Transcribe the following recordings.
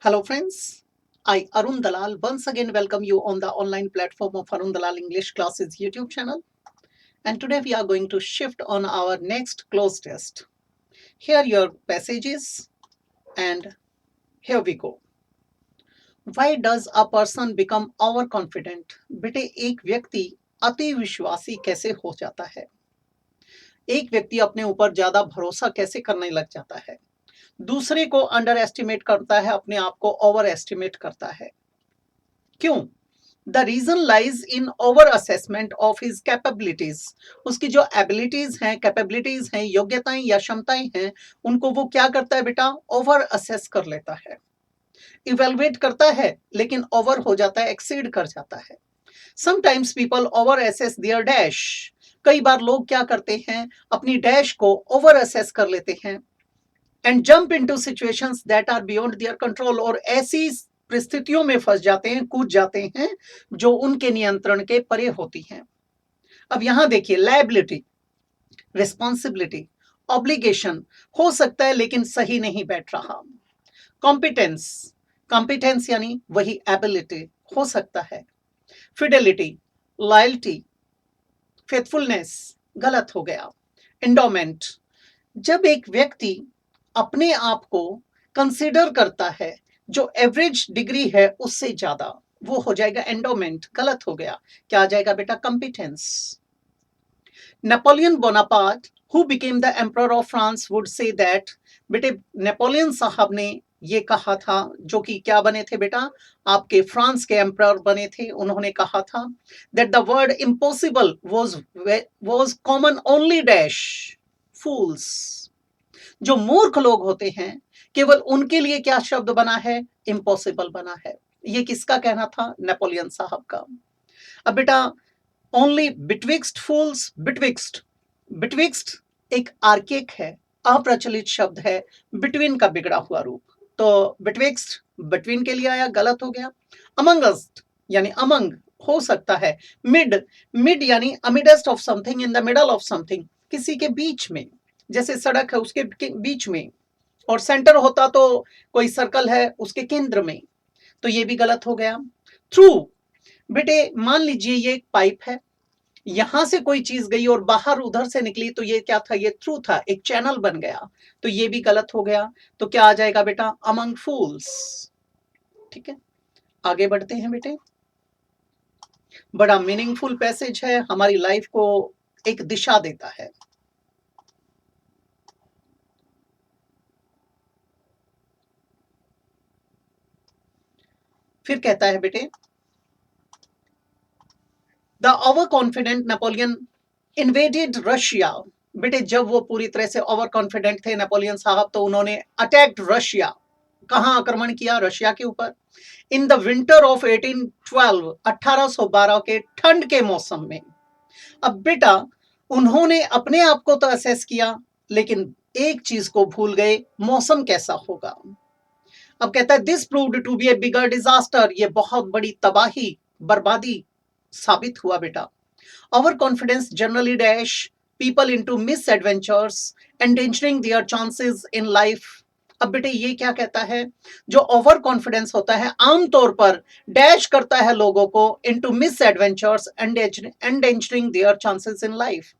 Hello, friends. I, Arun Dalal, once again welcome you on the online platform of Arun Dalal English Classes YouTube channel. And today we are going to shift on our next cloze test. Here are your passages, and here we go. Why does a person become overconfident? बेटे एक व्यक्ति अति विश्वासी कैसे हो जाता है? एक व्यक्ति अपने ऊपर ज्यादा भरोसा कैसे करने लग जाता है? दूसरे को अंडर एस्टिमेट करता है, अपने आप को ओवर एस्टिमेट करता है। क्यों? The reason lies in over assessment of his capabilities. उसकी जो एबिलिटीज हैं, कैपेबिलिटीज हैं, योग्यताएं या क्षमताएं हैं, उनको वो क्या करता है बेटा? ओवर असेस कर लेता है। इवेलुएट करता है लेकिन ओवर हो जाता है, एक्सीड कर जाता है। Sometimes people over assess their dash. कई बार लोग क्या करते हैं? अपनी डैश को ओवर असेस कर लेते हैं and jump into situations that are beyond their control. और ऐसी परिस्थितियों में फंस जाते हैं, कूद जाते हैं जो उनके नियंत्रण के परे होती हैं। अब यहां देखिए, लायबिलिटी, रिस्पॉन्सिबिलिटी, ऑब्लिगेशन हो सकता है लेकिन सही नहीं बैठ रहा। कॉम्पिटेंस, कॉम्पिटेंस यानी वही एबिलिटी हो सकता है। फिडेलिटी, लॉयल्टी, फेथफुलनेस गलत हो गया। एंडोमेंट, जब एक व्यक्ति अपने आप को कंसिडर करता है जो एवरेज डिग्री है उससे ज्यादा, वो हो जाएगा एंडोमेंट, गलत हो गया। क्या आ जाएगा बेटा? Competence. Napoleon Bonaparte who became the emperor of France would say that, बेटे नेपोलियन साहब ने ये कहा था, जो कि क्या बने थे बेटा? आपके फ्रांस के एम्परर बने थे। उन्होंने कहा था that the word impossible was common only dash fools. जो मूर्ख लोग होते हैं केवल उनके लिए क्या शब्द बना है? इम्पॉसिबल बना है। ये किसका कहना था? नेपोलियन साहब का। अब बेटा, ओनली बिटविक्स्ट फूल्स, बिटविक्स्ट, बिटविक्स्ट एक आर्केक है, अप्रचलित शब्द है, बिटवीन का बिगड़ा हुआ रूप। तो बिटविक्स्ट बिटवीन के लिए आया, गलत हो गया। अमंगस्ट यानी अमंग हो सकता है। मिड, मिड यानी amidst of something, in the middle of something, किसी के बीच में, जैसे सड़क है उसके बीच में, और सेंटर होता तो कोई सर्कल है उसके केंद्र में, तो ये भी गलत हो गया। थ्रू, बेटे मान लीजिए ये एक पाइप है, यहां से कोई चीज गई और बाहर उधर से निकली, तो ये क्या था? ये थ्रू था, एक चैनल बन गया, तो ये भी गलत हो गया। तो क्या आ जाएगा बेटा? अमंग फूल्स। ठीक है, आगे बढ़ते हैं बेटे। बड़ा मीनिंगफुल पैसेज है, हमारी लाइफ को एक दिशा देता है। फिर कहता है बेटे, the over confident Napoleon invaded Russia. बेटे जब वो पूरी तरह से ओवर कॉन्फिडेंट थे नेपोलियन साहब, तो उन्होंने अटैक्ड रशिया। कहां आक्रमण किया? रशिया के ऊपर। इन द विंटर ऑफ 1812, 1812 के ठंड के मौसम में। अब बेटा उन्होंने अपने आप को तो असेस किया, लेकिन एक चीज को भूल गए, मौसम कैसा होगा। अब कहता है this proved to be a bigger disaster. ये बहुत बड़ी तबाही, बर्बादी साबित हुआ बेटा। Overconfidence generally dash people into misadventures, endangering their chances in life. अब बेटे ये क्या कहता है? जो ओवर कॉन्फिडेंस होता है आमतौर पर डैश करता है लोगों को into misadventures, endangering their chances in life.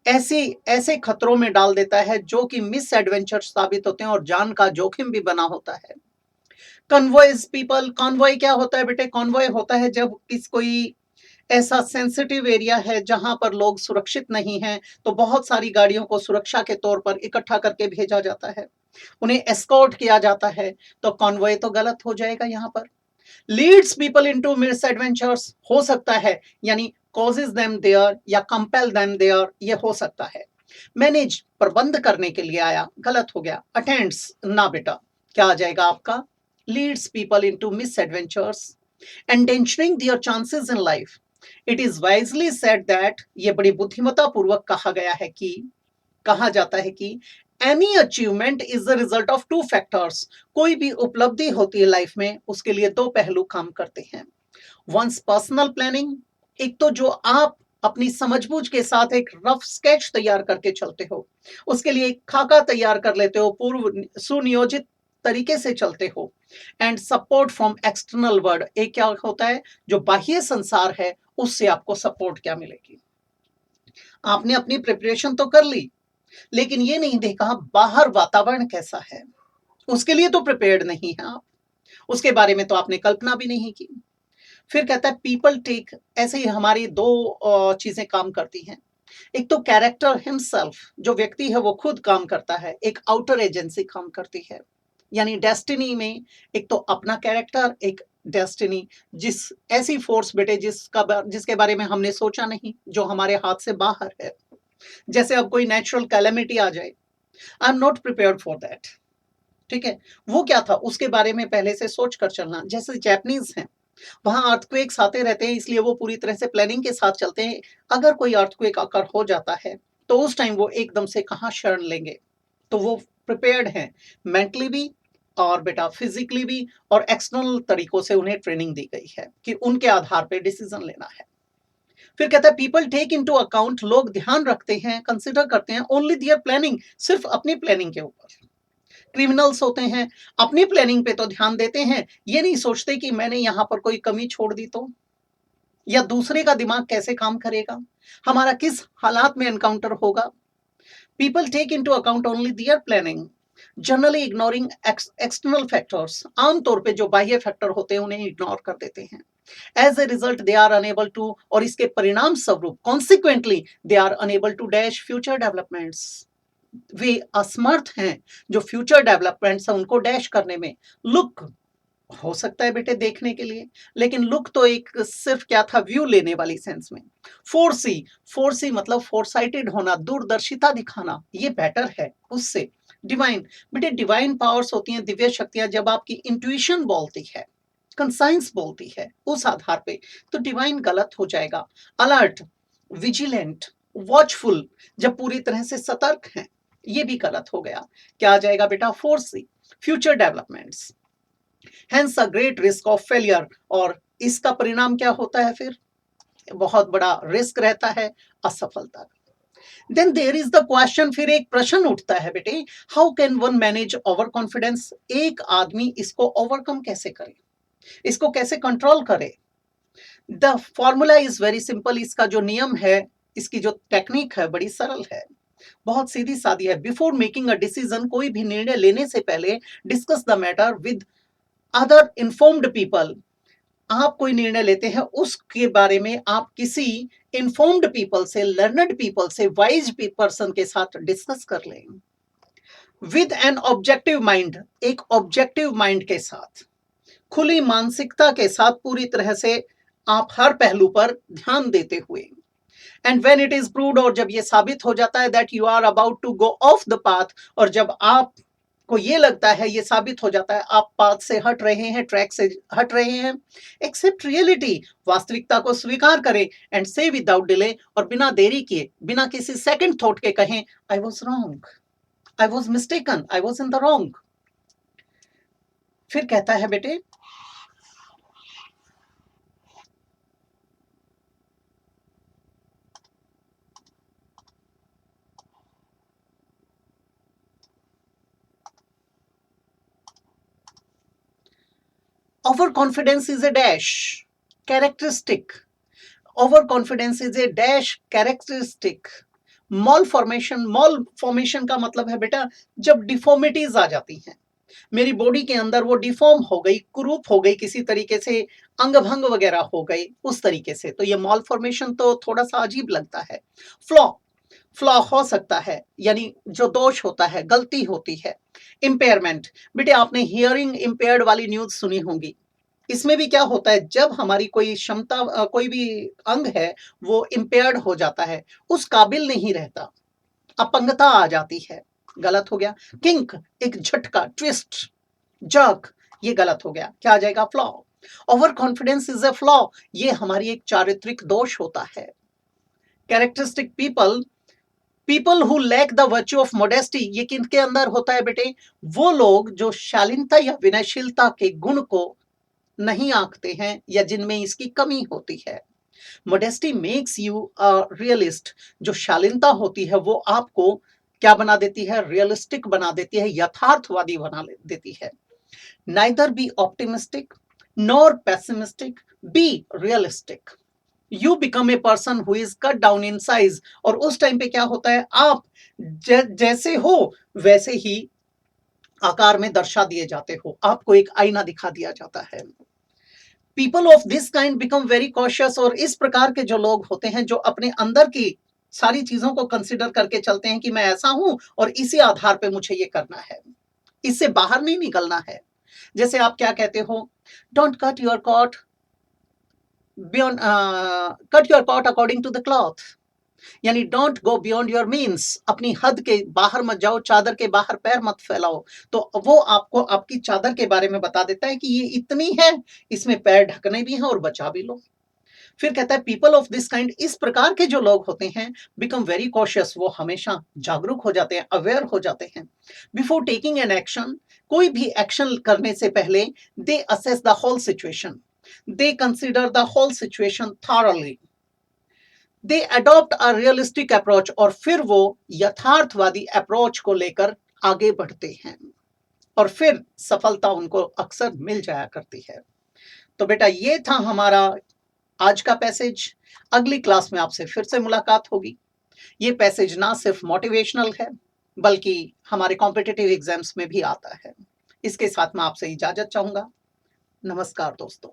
ऐसे ऐसे खतरों में डाल देता है जो कि मिस एडवेंचर साबित होते हैं और जान का जोखिम भी बना होता है। कन्वॉयज पीपल, कॉन्वॉय क्या होता है बेटे? कॉन्वॉय होता है जब कोई ऐसा सेंसिटिव एरिया है जहां पर लोग सुरक्षित नहीं हैं, तो बहुत सारी गाड़ियों को सुरक्षा के तौर पर इकट्ठा करके भेजा जाता है, उन्हें एस्कॉर्ट किया जाता है। तो कॉन्वॉय तो गलत हो जाएगा यहां पर। Leads people into misadventures हो सकता है, यानी कॉजेज देम देयर या कंपेल देम देयर, ये हो सकता है। मैनेज प्रबंध करने के लिए आया, गलत हो गया। अटेंड्स ना बेटा, क्या आ जाएगा आपका? Leads people into misadventures, endangering their chances in life. It is wisely said that, ये बड़ी बुद्धिमता पूर्वक कहा गया है कि, कहा जाता है कि any achievement is the result of two factors. कोई भी उपलब्धि होती है लाइफ में, उसके लिए दो पहलू काम करते हैं। वंस पर्सनल प्लानिंग, एक तो जो आप अपनी समझबूझ के साथ एक रफ स्केच तैयार करके चलते हो, उसके लिए एक खाका तैयार कर लेते हो, पूर्व सुनियोजित तरीके से चलते हो, and support from external world, एक क्या होता है, जो बाह्य संसार है उससे आपको सपोर्ट क्या मिलेगी। आपने अपनी प्रिपरेशन तो कर ली, लेकिन ये नहीं देखा बाहर वातावरण कैसा है, उसके लिए तो प्रिपेयर्ड नहीं है आप, उसके बारे में तो आपने कल्पना भी नहीं की। फिर कहता है पीपल टेक, ऐसे ही हमारी दो चीजें काम करती हैं। एक तो कैरेक्टर हिमसेल्फ, जो व्यक्ति है वो खुद काम करता है, एक आउटर एजेंसी काम करती है, यानी डेस्टिनी में एक तो अपना कैरेक्टर, एक डेस्टिनी, जिस ऐसी फोर्स बेटे जिसके बारे में हमने सोचा नहीं, जो हमारे हाथ से बाहर है। जैसे अब कोई नेचुरल कैलेमिटी आ जाए, I am not prepared for that, ठीक है, वो क्या था उसके बारे में पहले से सोच कर चलना। जैसे जैपनीज हैं, वहां अर्थक्वेक्स आते रहते हैं, इसलिए वो पूरी तरह से प्लानिंग के साथ चलते हैं। अगर कोई अर्थक्वेक अकर हो जाता है तो उस टाइम वो एकदम से कहाँ शरण लेंगे, तो वो प्रिपेयर्ड हैं मेंटली भी और बेटा फिजिकली भी, और एक्सटर्नल तरीकों से उन्हें ट्रेनिंग दी गई है कि उनके आधार पे डिसीजन लेना है। फिर कहता है पीपल टेक इनटू अकाउंट, लोग ध्यान रखते हैं, कंसिडर करते हैं ओनली देयर प्लानिंग, सिर्फ अपनी प्लानिंग के ऊपर। क्रिमिनल्स होते हैं, अपनी प्लानिंग पे तो ध्यान देते हैं, ये नहीं सोचते कि मैंने यहाँ पर कोई कमी छोड़ दी तो, या दूसरे का दिमाग कैसे काम करेगा, हमारा किस हालात में एनकाउंटर होगा। People take into account only their planning, generally ignoring external factors, आमतौर पे जो बाह्य फैक्टर होते हैं उन्हें इग्नोर कर देते हैं। As a result they are unable to, और इसके परिणाम स्वरूप consequently they are unable to dash future developments, वे असमर्थ हैं जो फ्यूचर डेवलपमेंट्स है उनको डैश करने में। लुक हो सकता है बेटे देखने के लिए, लेकिन लुक तो एक सिर्फ क्या था, व्यू लेने वाली सेंस में। फोरसी, फोरसी मतलब फोरसाइटेड होना, दूरदर्शिता दिखाना, ये बेटर है उससे। डिवाइन, बेटे डिवाइन पावर्स होती हैं, दिव्य शक्तियां, जब आपकी इंट्यूशन बोलती है, कंसाइंस बोलती है उस आधार पे, तो डिवाइन गलत हो जाएगा। अलर्ट, विजिलेंट, वॉचफुल, जब पूरी तरह से सतर्क हैं, ये भी गलत हो गया। क्या आ जाएगा बेटा, फोर्सी, future developments, hence a great risk of failure, और इसका परिणाम क्या होता है, फिर बहुत बड़ा रिस्क रहता है असफलता। Then there is the question, फिर एक प्रश्न उठता है बेटे, how can one manage overconfidence, एक आदमी इसको ओवरकम कैसे करे, इसको कैसे कंट्रोल करे। The formula is very simple, इसका जो नियम है, इसकी जो टेक्निक है बड़ी सरल है, बहुत सीधी सादी है। बिफोर मेकिंग अ डिसीजन, कोई भी निर्णय लेने से पहले discuss the matter with other informed people, आप कोई निर्णय लेते हैं उसके बारे में आप किसी इन्फॉर्म्ड पीपल से, लर्नड पीपल से, वाइज पर्सन के साथ डिस्कस कर लें। विद एन ऑब्जेक्टिव माइंड, एक ऑब्जेक्टिव माइंड के साथ, खुली मानसिकता के साथ, पूरी तरह से आप हर पहलू पर ध्यान देते हुए। And when it is proved, और जब ये साबित हो जाता है that you are about to go off the path, और जब आप को ये लगता है, ये साबित हो जाता है आप पाथ से हट रहे हैं, ट्रैक से हट रहे हैं, एक्सेप्ट रियलिटी, वास्तविकता को स्वीकार करें, एंड से विदाउट डिले, और बिना देरी किए, बिना किसी सेकंड थॉट के कहें, I was wrong, I was mistaken, I was in the wrong. फिर कहता है बेटे, over confidence is A dash characteristic, over confidence is A dash characteristic mall formation, mall formation का मतलब है बेटा जब डिफॉर्मिटीज आ जाती हैं, मेरी बॉडी के अंदर वो डिफॉर्म हो गई, कुरूप हो गई, किसी तरीके से अंग भंग वगैरह हो गई उस तरीके से, तो ये मॉल फॉर्मेशन तो थोड़ा सा अजीब लगता है। फ्लॉ, फ्लॉ हो सकता है, यानी जो दोष होता है, गलती होती है। इम्पेयरमेंट, बेटे आपने हियरिंग इम्पेयर्ड वाली न्यूज सुनी होगी, इसमें भी क्या होता है, जब हमारी कोई क्षमता, कोई भी अंग है वो इम्पेयर्ड हो जाता है, उस काबिल नहीं रहता, अपंगता आ जाती है, गलत हो गया। किंक, एक झटका, ट्विस्ट, जर्क, ये गलत हो गया, क्या आ जाएगा, flaw. Overconfidence is a flaw, ये हमारी एक चारित्रिक दोष होता है। Characteristic people, people who lack the virtue of modesty, ये किनके अंदर होता है बेटे, वो लोग जो शालीनता या विनयशीलता के गुण को नहीं आंकते हैं, या जिनमें इसकी कमी होती है। Modesty makes you a realist, जो शालीनता होती है वो आपको क्या बना देती है? रियलिस्टिक बना देती है, यथार्थवादी बना देती है। Neither be optimistic nor pessimistic, be realistic. You become a person who is cut down in size. और उस टाइम पे क्या होता है, आप जैसे हो वैसे ही आकार में दर्शा दिए जाते हो, आपको एक आईना दिखा दिया जाता है। People of this kind become very cautious. और इस प्रकार के जो लोग होते हैं जो अपने अंदर की सारी चीजों को कंसिडर करके चलते हैं कि मैं ऐसा हूं और इसी आधार पे मुझे ये करना है, इससे बाहर नहीं निकलना है। जैसे आप क्या कहते हो, don't cut your coat beyond, cut your coat according to the cloth. यानी don't go beyond your means, अपनी हद के बाहर मत जाओ, चादर के बाहर पैर मत फैलाओ। तो वो आपको आपकी चादर के बारे में बता देता है कि ये इतनी है, इसमें पैर ढकने भी हैं और बचा भी लो। फिर कहता है पीपल ऑफ दिस काइंड, इस प्रकार के जो लोग होते हैं, बिकम वेरी कॉशियस, वो हमेशा जागरूक हो जाते हैं, अवेयर हो जाते हैं। बिफोर टेकिंग एन एक्शन, कोई भी एक्शन करने से पहले they assess the whole situation, they consider the whole situation thoroughly, they adopt a realistic approach, और फिर वो यथार्थवादी अप्रोच को लेकर आगे बढ़ते हैं और फिर सफलता उनको अक्सर मिल जाया करती है। तो बेटा ये था हमारा आज का पैसेज। अगली क्लास में आपसे फिर से मुलाकात होगी। ये पैसेज ना सिर्फ मोटिवेशनल है बल्कि हमारे कॉम्पिटिटिव एग्जाम्स में भी आता है। इसके साथ मैं आपसे इजाजत चाहूंगा। नमस्कार दोस्तों।